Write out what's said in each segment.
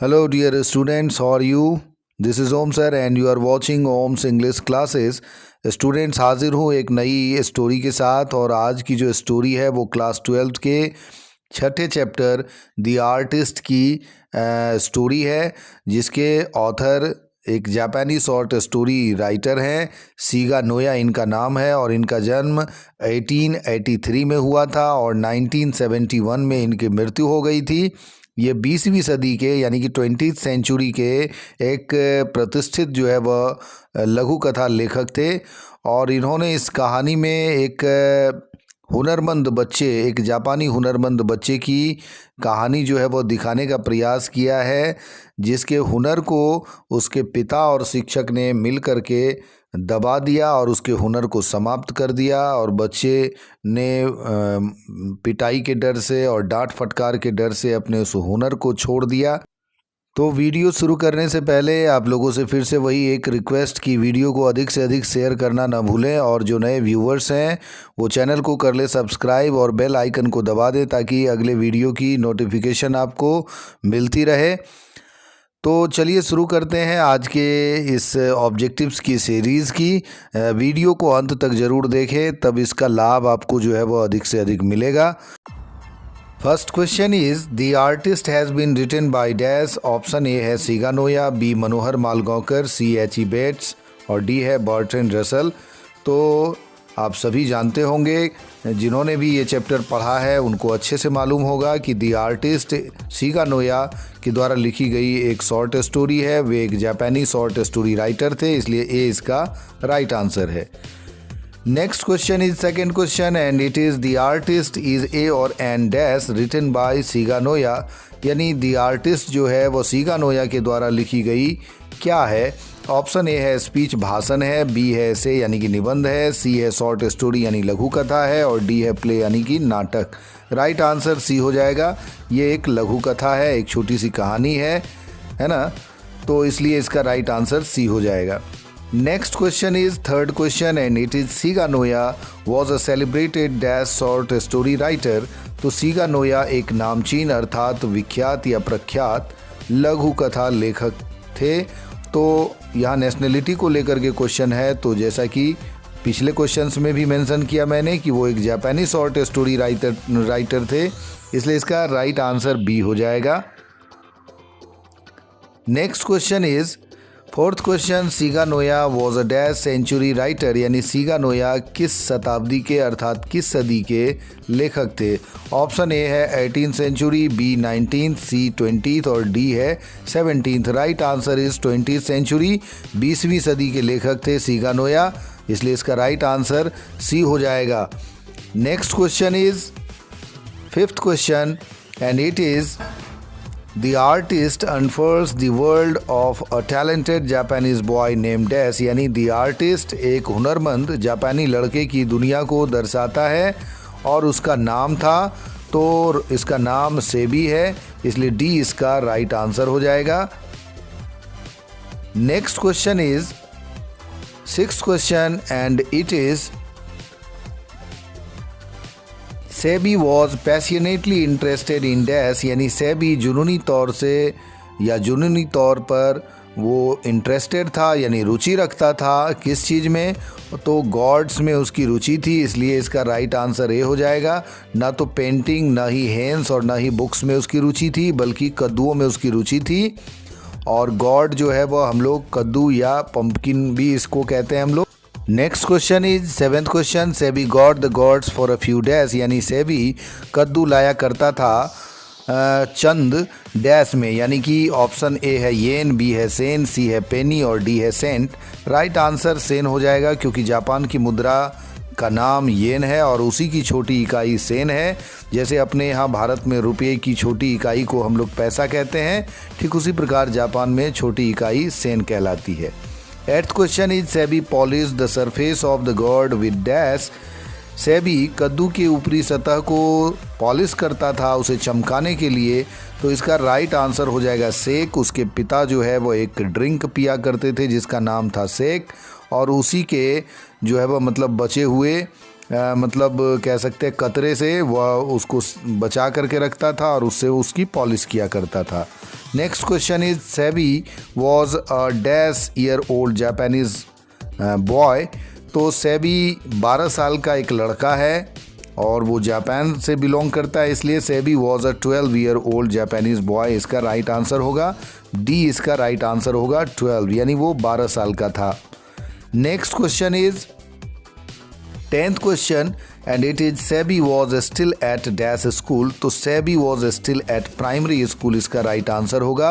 Hello dear students, how are you? This is Om sir and you are watching Om's English classes. Students हाजिर हूँ एक नई story के साथ और आज की जो स्टोरी है वो क्लास 12th के छठे चैप्टर द आर्टिस्ट की स्टोरी है, जिसके ऑथर एक जापानी शॉर्ट स्टोरी राइटर हैं। सीगा नोया इनका नाम है और इनका जन्म 1883 में हुआ था और 1971 में इनकी मृत्यु हो गई थी। ये 20वीं सदी के यानी कि 20th सेंचुरी के एक प्रतिष्ठित जो है वह लघु कथा लेखक थे और इन्होंने इस कहानी में एक हुनरमंद बच्चे, एक जापानी हुनरमंद बच्चे की कहानी जो है वो दिखाने का प्रयास किया है, जिसके हुनर को उसके पिता और शिक्षक ने मिल करके दबा दिया और उसके हुनर को समाप्त कर दिया और बच्चे ने पिटाई के डर से और डांट फटकार के डर से अपने उस हुनर को छोड़ दिया। तो वीडियो शुरू करने से पहले आप लोगों से फिर से वही एक रिक्वेस्ट कि वीडियो को अधिक से अधिक शेयर करना ना भूलें और जो नए व्यूवर्स हैं वो चैनल को कर ले सब्सक्राइब और बेल आइकन को दबा दें ताकि अगले वीडियो की नोटिफिकेशन आपको मिलती रहे। तो चलिए शुरू करते हैं आज के इस ऑब्जेक्टिव्स की सीरीज़ की। वीडियो को अंत तक ज़रूर देखें, तब इसका लाभ आपको जो है वो अधिक से अधिक मिलेगा। First question is the artist has been written by dash. Option A है Shiga Naoya, B Manohar Malgaonkar, C H E Bates और डी है बर्ट्रैंड रसल। तो आप सभी जानते होंगे, जिन्होंने भी ये चैप्टर पढ़ा है उनको अच्छे से मालूम होगा कि द आर्टिस्ट सीगा नोया के द्वारा लिखी गई एक शॉर्ट स्टोरी है। वे एक जापानी शॉर्ट स्टोरी राइटर थे, इसलिए ए इसका राइट आंसर है। Next question is second question and it is the artist is a और एन डैश रिटन बाय सीगा नोया, यानी द आर्टिस्ट जो है वो सीगा नोया के द्वारा लिखी गई क्या है। ऑप्शन ए है स्पीच भाषण है, बी है एसे यानी कि निबंध है, सी है शॉर्ट स्टोरी यानी लघु कथा है और डी है प्ले यानी कि नाटक। राइट आंसर सी हो जाएगा। ये एक लघु कथा है, एक छोटी सी कहानी है ना, तो इसलिए इसका राइट आंसर सी हो जाएगा। Next question is third question and it is Shiga Naoya was a celebrated dash short story writer. तो सीगा नोया एक नामचीन अर्थात विख्यात या प्रख्यात लघु कथा लेखक थे। तो यहाँ नेशनलिटी को लेकर के क्वेश्चन है, तो जैसा कि पिछले क्वेश्चंस में भी मेंशन किया मैंने कि वो एक जापानी शॉर्ट स्टोरी राइटर थे, इसलिए इसका राइट आंसर बी हो जाएगा। Next question is fourth question Shiga Naoya was a dash century writer, यानी सीगा नोया किस शताब्दी के अर्थात किस सदी के लेखक थे। ऑप्शन ए है 18th सेंचुरी, बी 19th, सी 20th और डी है 17th। Right answer is 20th century, 20वीं सदी के लेखक थे सीगा नोया, इसलिए इसका राइट आंसर सी हो जाएगा। Next question is fifth question and it is The artist unfurls the world of a talented Japanese boy named Dash, यानी The artist एक हुनरमंद जापानी लड़के की दुनिया को दर्शाता है और उसका नाम था, तो इसका नाम सेबी है, इसलिए डी इसका राइट आंसर हो जाएगा। Next question is sixth question and it is Seibei was passionately interested in dash, यानी सेबी जुनूनी तौर से या जुनूनी तौर पर वो इंटरेस्टेड था यानी रुचि रखता था किस चीज़ में, तो गॉड्स में उसकी रुचि थी, इसलिए इसका राइट आंसर ए हो जाएगा। ना तो पेंटिंग, ना ही हैंड्स और ना ही बुक्स में उसकी रुचि थी, बल्कि कद्दुओं में उसकी रुचि थी। और गॉड जो है वो हम लोग कद्दू या पंपकिन भी इसको कहते हैं हम लोग। Next question is seventh question SEBI God the gods for a few dash, यानी सेबी कद्दू लाया करता था चंद डैश में, यानी कि ऑप्शन ए है येन, बी है सेन, सी है पेनी और डी है सेंट। राइट आंसर सेन हो जाएगा, क्योंकि जापान की मुद्रा का नाम येन है और उसी की छोटी इकाई सेन है। जैसे अपने यहाँ भारत में रुपये की छोटी इकाई को हम लोग पैसा कहते हैं, ठीक उसी प्रकार जापान में छोटी इकाई सेन कहलाती है। Eighth question is SEBI polish the surface of the God with dash. SEBI कद्दू की ऊपरी सतह को पॉलिश करता था उसे चमकाने के लिए, तो इसका राइट आंसर हो जाएगा सेक। उसके पिता जो है वो एक ड्रिंक पिया करते थे जिसका नाम था सेक और उसी के जो है वो मतलब बचे हुए मतलब कह सकते हैं कतरे से वह उसको बचा करके रखता था और उससे उसकी पॉलिश किया करता था। Next question is Seibei was a dash year old Japanese boy. तो सेबी 12 साल का एक लड़का है और वो जापान से बिलोंग करता है, इसलिए Seibei was a 12 year old Japanese boy. इसका राइट आंसर होगा डी, इसका राइट आंसर होगा 12, यानी वो 12 साल का था। Next question is 10th question and it is Seibei was still at dash school. तो Seibei was still at primary school, इसका राइट आंसर होगा,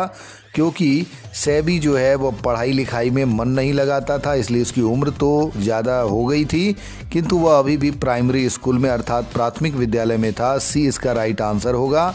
क्योंकि सेबी जो है वो पढ़ाई लिखाई में मन नहीं लगाता था, इसलिए उसकी उम्र तो ज़्यादा हो गई थी, किंतु वह अभी भी प्राइमरी स्कूल में अर्थात प्राथमिक विद्यालय में था। सी इसका राइट आंसर होगा।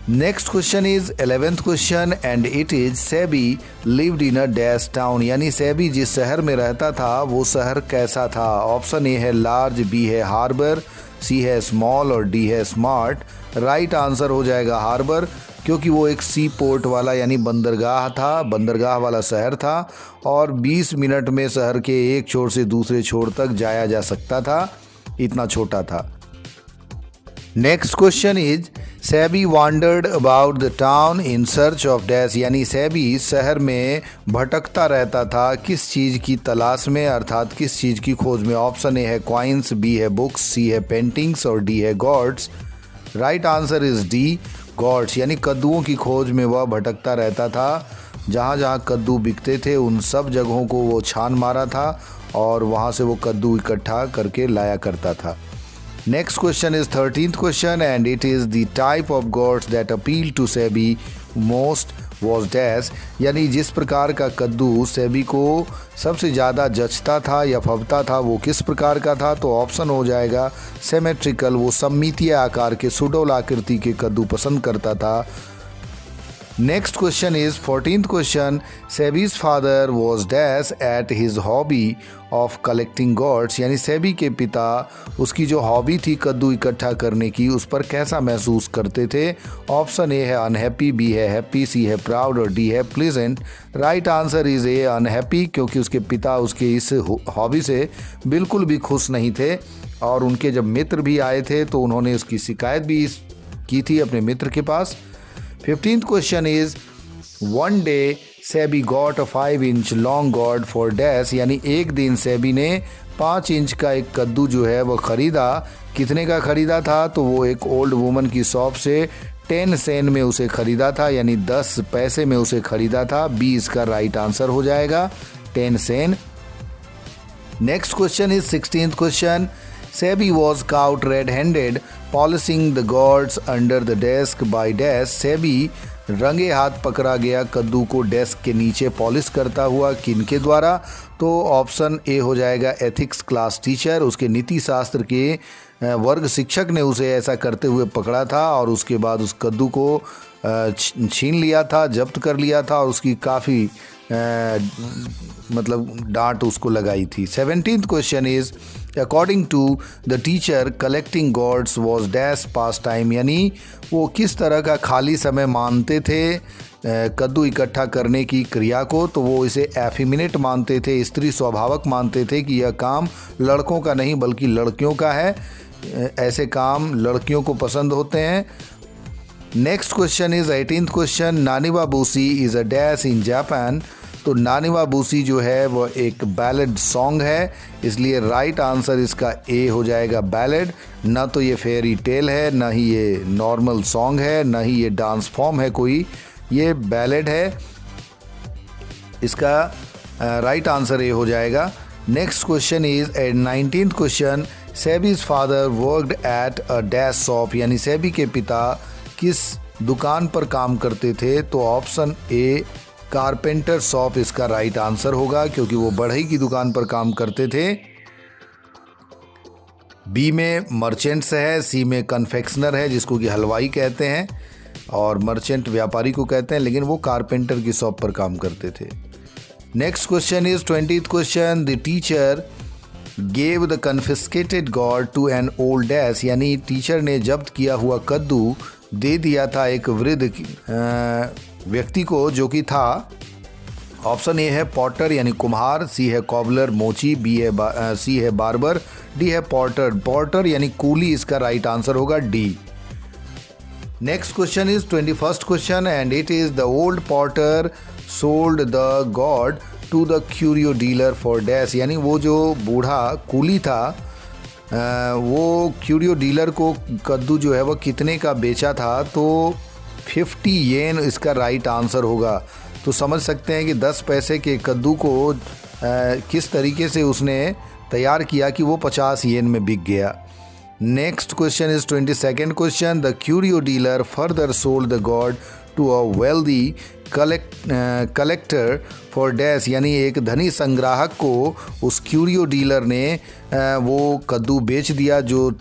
Next question is 11th question and it is SEBI lived in a dash town. यानी सेबी जिस शहर में रहता था वो शहर कैसा था। ऑप्शन ए है लार्ज, बी है हार्बर, सी है स्मॉल और डी है स्मार्ट। राइट आंसर हो जाएगा हार्बर, क्योंकि वो एक सी पोर्ट वाला यानी बंदरगाह था, बंदरगाह वाला शहर था और 20 मिनट में शहर के एक छोर से दूसरे छोर तक जाया जा सकता था, इतना छोटा था। Next question is SEBI wandered about the town in search of dash. यानी सेबी शहर में भटकता रहता था किस चीज़ की तलाश में, अर्थात किस चीज़ की खोज में। ऑप्शन ए है कॉइन्स, बी है बुक्स, सी है पेंटिंग्स और डी है gourds. Right answer is D, gourds, यानी कद्दुओं की खोज में वह भटकता रहता था। जहाँ जहाँ कद्दू बिकते थे उन सब जगहों को वो छान मारा था और वहाँ से वो कद्दू इकट्ठा करके लाया करता था। Next question is 13th question and it is the type of gods that appeal to SEBI most was dash। यानी जिस प्रकार का कद्दू सेबी को सबसे ज़्यादा जचता था या फबता था वो किस प्रकार का था। तो ऑप्शन हो जाएगा सिमेट्रिकल, वो सममितीय आकार के सुडौल आकृति के कद्दू पसंद करता था। Next question is 14th question Seibei's father was dash at his hobby of collecting gourds. यानी सेबी के पिता उसकी जो हॉबी थी कद्दू इकट्ठा करने की उस पर कैसा महसूस करते थे। ऑप्शन ए है अनहैप्पी, बी है हैप्पी, सी है प्राउड और डी है pleasant. Right answer is a unhappy, क्योंकि उसके पिता उसके इस हॉबी से बिल्कुल भी खुश नहीं थे और उनके जब मित्र भी आए थे तो उन्होंने उसकी शिकायत भी की थी अपने मित्र के पास। 15th question is one day SEBI got a 5 inch long God for dash. यानी एक दिन सेबी ने 5 इंच का एक कद्दू जो है वो ख़रीदा। कितने का ख़रीदा था। तो वो एक ओल्ड वुमन की शॉप से 10 सेन में उसे ख़रीदा था, यानी 10 पैसे में उसे ख़रीदा था। बी इसका राइट आंसर हो जाएगा 10 sen. Next question is 16th question Seibei was caught red handed polishing the gourds under the desk by dash. Seibei रंगे हाथ पकड़ा गया कद्दू को डेस्क के नीचे पॉलिश करता हुआ किनके द्वारा। तो ऑप्शन ए हो जाएगा एथिक्स क्लास टीचर, उसके नीति शास्त्र के वर्ग शिक्षक ने उसे ऐसा करते हुए पकड़ा था और उसके बाद उस कद्दू को छीन लिया था, जब्त कर लिया था और उसकी काफ़ी मतलब डांट उसको लगाई थी। 17th question is according to the teacher collecting gourds was dash pastime. यानी वो किस तरह का खाली समय मानते थे कद्दू इकट्ठा करने की क्रिया को। तो वो इसे एफिमिनेट मानते थे, स्त्री स्वभावक मानते थे कि यह काम लड़कों का नहीं बल्कि लड़कियों का है, ऐसे काम लड़कियों को पसंद होते हैं। Next question is 18th question Naniwabushi is a dash in Japan. तो नानीवाबूसी जो है वो एक बैलेड सॉन्ग है, इसलिए राइट आंसर इसका ए हो जाएगा बैलेड। ना तो ये फेरी टेल है, ना ही ये नॉर्मल सॉन्ग है, ना ही ये डांस फॉर्म है कोई, ये बैलेड है। इसका राइट आंसर ए हो जाएगा। Next question is 19th question Seibei's father worked at a dash shop. यानी सेबी के पिता किस दुकान पर काम करते थे। तो ऑप्शन ए कारपेंटर शॉप इसका राइट आंसर होगा, क्योंकि वो बढ़ई की दुकान पर काम करते थे। बी में मर्चेंट्स है, सी में कन्फेक्शनर है जिसको कि हलवाई कहते हैं और मर्चेंट व्यापारी को कहते हैं, लेकिन वो कारपेंटर की शॉप पर काम करते थे। Next question is 20th question the teacher gave the confiscated gourd to an old dash. यानी टीचर ने जब्त किया हुआ कद्दू दे दिया था एक वृद्ध व्यक्ति को जो कि था। ऑप्शन ए है पॉटर यानी कुम्हार, सी है कॉबलर मोची, सी है बार्बर, डी है पॉटर यानी कूली। इसका राइट आंसर होगा D. Next question is 21st question and it is the old potter sold the god to the curio dealer for dash. यानी वो जो बूढ़ा कूली था वो क्यूरियो डीलर को कद्दू जो है वो कितने का बेचा था, तो 50 येन इसका राइट आंसर होगा। तो समझ सकते हैं कि 10 पैसे के कद्दू को किस तरीके से उसने तैयार किया कि वो 50 येन में बिक गया। Next question is 22nd question. The curio dealer further sold the gourd to a wealthy collector for dash. यानी एक धनी संग्राहक को उस क्यूरियो डीलर ने वो कद्दू बेच दिया जो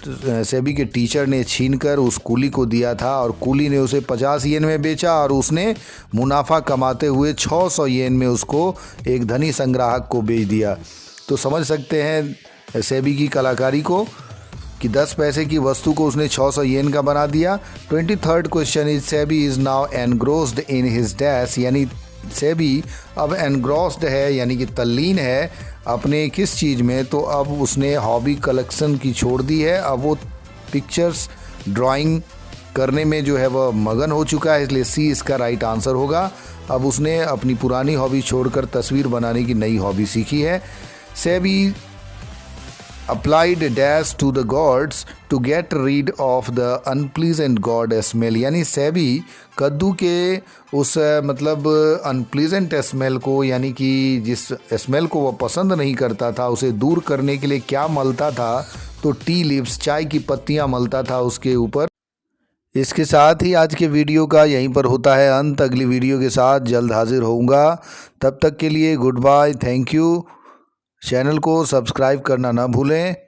सेबी के टीचर ने छीनकर उस कूली को दिया था, और कूली ने उसे 50 येन में बेचा और उसने मुनाफा कमाते हुए 600 येन में उसको एक धनी संग्राहक को बेच दिया। तो समझ सकते हैं सेबी की कलाकारी को कि 10 पैसे की वस्तु को उसने 600 येन का बना दिया। 23rd question is SEBI is now engrossed in his dash. यानी सेबी अब एनग्रोस्ड है यानी कि तल्लीन है अपने किस चीज़ में, तो अब उसने हॉबी कलेक्शन की छोड़ दी है। अब वो पिक्चर्स ड्राइंग करने में जो है वह मगन हो चुका है, इसलिए सी इसका राइट आंसर होगा। अब उसने अपनी पुरानी हॉबी छोड़कर तस्वीर बनाने की नई हॉबी सीखी है। SEBI applied dash to the gods to get rid of the unpleasant god smell। यानी सेबी कद्दू के उस मतलब अनप्लीजेंट स्मेल को, यानी कि जिस स्मेल को वो पसंद नहीं करता था, उसे दूर करने के लिए क्या मलता था, तो टी लीव्स चाय की पत्तियां मलता था उसके ऊपर। इसके साथ ही आज के वीडियो का यहीं पर होता है अंत। अगली वीडियो के साथ जल्द हाजिर होऊंगा, तब तक के लिए good bye, thank you. Channel को सब्सक्राइब करना ना भूलें।